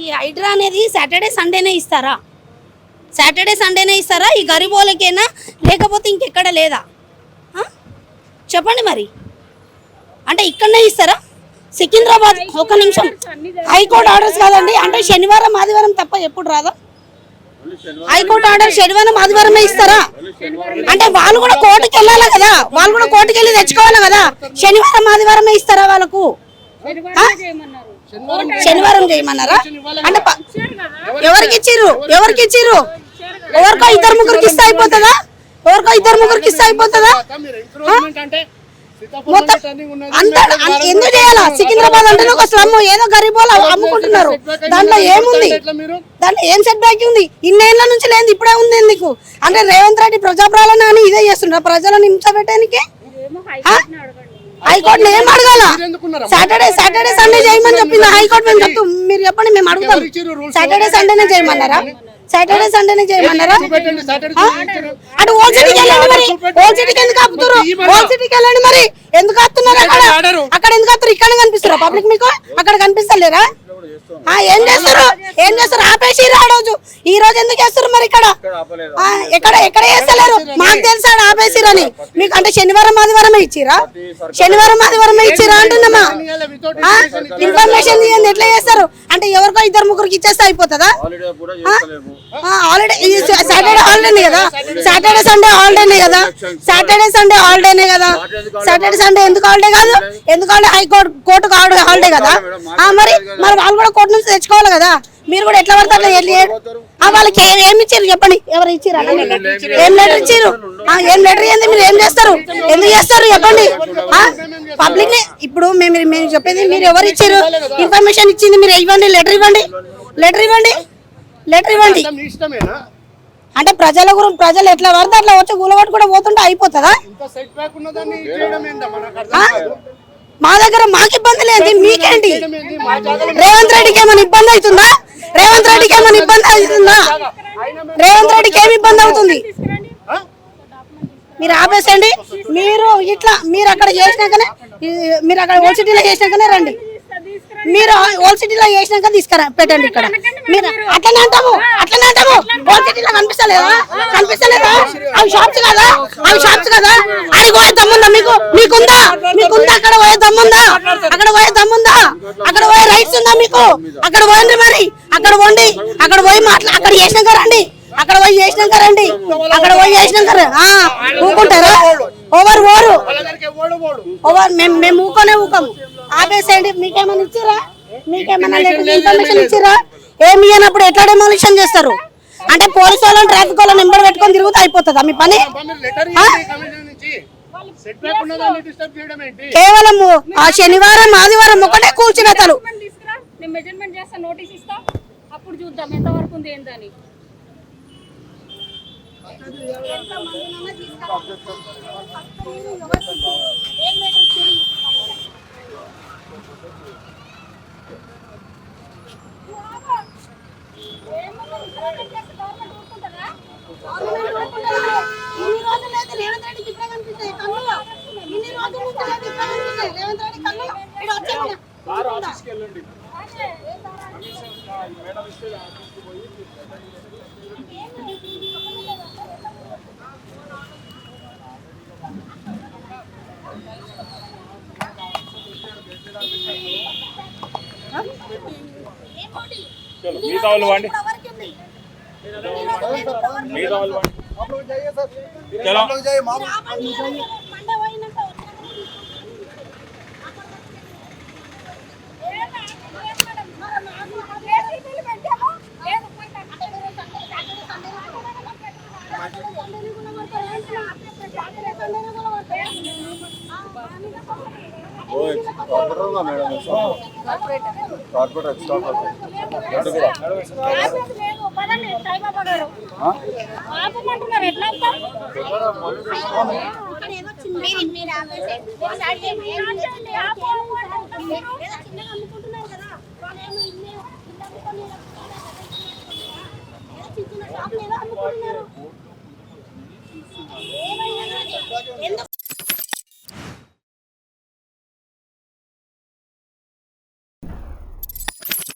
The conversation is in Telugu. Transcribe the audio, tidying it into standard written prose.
ఈ హైడ్రా అనేది సాటర్డే సండేనే ఇస్తారా? సాటర్డే సండేనే ఇస్తారా ఈ గరీబోలకైనా, లేకపోతే ఇంకెక్కడ లేదా? చెప్పండి మరి. అంటే ఇక్కడనే ఇస్తారా? సికింద్రాబాద్ ఒక నిమిషం, హైకోర్టు ఆర్డర్స్ కాదండి, అంటే శనివారం ఆదివారం తప్ప ఎప్పుడు రాదా? హైకోర్టు ఆర్డర్ శనివారం ఆదివారమే ఇస్తారా? అంటే వాళ్ళు కూడా కోర్టుకి వెళ్ళాలి కదా, వాళ్ళు కూడా కోర్టుకి వెళ్ళి తెచ్చుకోవాలి కదా. శనివారం ఆదివారమే ఇస్తారా వాళ్ళకు? శనివారం చేయమన్నారా? అంటే ఎవరికి ఇచ్చిర్రు? ఎవరికో ఇద్దరు ముగ్గురికి ఇస్తే అయిపోతుందా? మొత్తం అంత ఎందుకు చేయాలా? సికింద్రాబాద్ అంటే ఒక స్లమ్, ఏదో గరీబోలు అమ్ముకుంటున్నారు. దాంట్లో ఏముంది? దాంట్లో ఏం సెట్ బ్యాక్ ఉంది? ఇన్నేళ్ల నుంచి లేదు, ఇప్పుడే ఉంది ఎందుకు? అంటే రేవంత్ రెడ్డి ప్రజాపాలన అని ఇదే చేస్తున్నారు, ప్రజలను హింస పెట్టడానికి. హైకోర్టుని ఏం అడగాల? సాటర్డే సండే చేయమని చెప్పింది హైకోర్టు. మేము చెప్తాం, మీరు చెప్పండి, మేము అడుగుతాం. సాటర్డే సండేనే చేయమన్నారా? అటు ఓల్డ్ సిటీకి వెళ్ళండి మరి. ఓల్డ్ సిటీకి ఎందుకు ఆపుతారు? ఓల్డ్ సిటీకి వెళ్ళండి మరి. ఎందుకు ఆపుతున్నారు? అక్కడ ఎందుకు ఆపుతారు? ఇక్కడ కనిపిస్తారా పబ్లిక్ మీకు? అక్కడ కనిపిస్తలేరా? ఏం చేస్తారు? ఆపేసి ఈ రోజు ఎందుకు వేస్తారు మరి? ఎక్కడ వేస్తలేరు? మాకు తెలుసా ఆపేసిరని. మీకు అంటే శనివారం ఆదివారమే ఇచ్చిరా అంటున్నామా? ఇన్ఫర్మేషన్ ఎట్లా చేస్తారు? అంటే ఎవరికో ఇద్దరు ముగ్గురికి ఇచ్చేస్తే అయిపోతుందా? ఆల్రెడీ సాటర్డే హాలిడేనే కదా, సాటర్డే సండే హాలిడేనే కదా. సాటర్డే సండే ఎందుకు హాలిడే కాదు? ఎందుకు హాలిడే? కోర్టుకు హాలిడే కదా. మరి వాళ్ళు కూడా కోర్టు నుంచి తెచ్చుకోవాలి కదా. మీరు కూడా ఎట్లా పడతారు? వాళ్ళకి ఏమి ఇచ్చారు చెప్పండి? ఎవరు ఇచ్చారు? ఏం లెటర్ ఇచ్చారు? ఏం లెటర్ ఏంది? మీరు ఏం చేస్తారు? ఎందుకు చేస్తారు చెప్పండి? పబ్లిక్ ఇప్పుడు మేము చెప్పేది, మీరు ఎవరు ఇచ్చారు? ఇన్ఫర్మేషన్ ఇచ్చింది మీరు ఇవ్వండి, లెటర్ ఇవ్వండి. అంటే ప్రజలు ఎట్లా పడితే అట్లా వచ్చి గులగొట్టు కూడా పోతుంటే అయిపోతుందా? మా దగ్గర మాకు ఇబ్బంది లేదు, మీకేంటి? రేవంత్ రెడ్డికి ఏమైనా ఇబ్బంది అవుతుందా? రేవంత్ రెడ్డికి ఏమి ఇబ్బంది అవుతుంది? మీరు ఆపేసండి. మీరు అక్కడ చేసినాకనే, మీరు అక్కడ ఓల్డ్ సిటీలో చేసినాకనే రండి. మీరు ఓల్డ్ సిటీలో చేసినాక తీసుకురా పెట్టండి. ఇక్కడ మీరు అట్లనే అంటాము. ఓల్డ్ సిటీలో కనిపిస్తలేదా? అవి షాప్స్ కదా. అది పోయే దమ్ముందా మీకుందా? అక్కడ పోయే దమ్ముందా? అక్కడ పోయే రైట్స్ ఉందా మీకు? అక్కడ పోయండి మరి. అక్కడ పోయి అక్కడ చేసినాక రండి. ఊకుంటారా? మేము ఊకం. ఆపేసేయండి. మీకేమైనా ఇచ్చిరా? ఇన్ఫర్మేషన్ ఇచ్చిరా? ఏమి ఇవ్వనప్పుడు ఎట్లా డెమోలిషన్ చేస్తారు? అంటే పోలీసు వాళ్ళని, ట్రాఫిక్ వాళ్ళని నెంబర్ పెట్టుకొని తిరుగుతూ అయిపోతుందా మీ పని? కేవలం ఆ శనివారం ఆదివారం ఒకటే కూల్చివేతలు.